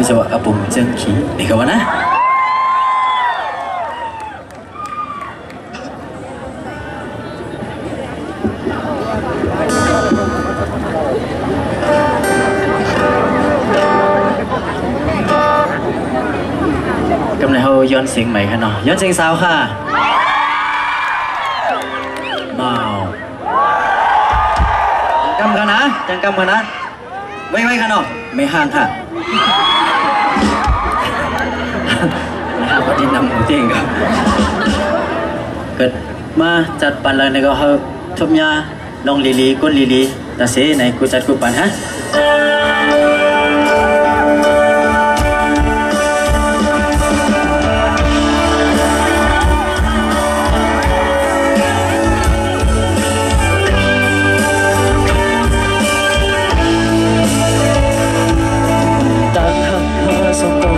bisa buat apa jengki ni kawan ah. Hôm nay hôย้อนเสียงใหม่ค่ะเนาะย้อนเสียงสาวค่ะเมาจำกันนะยังจำกันนะไว้ค่ะเนาะไม่ห่างค่ะนะครับวันนี้นำของเตียงครับเกิดมาจัดปันเลยในก็เฮาทบยาลองลีก้นลีตาเสในกูจัดกูปันฮะสอง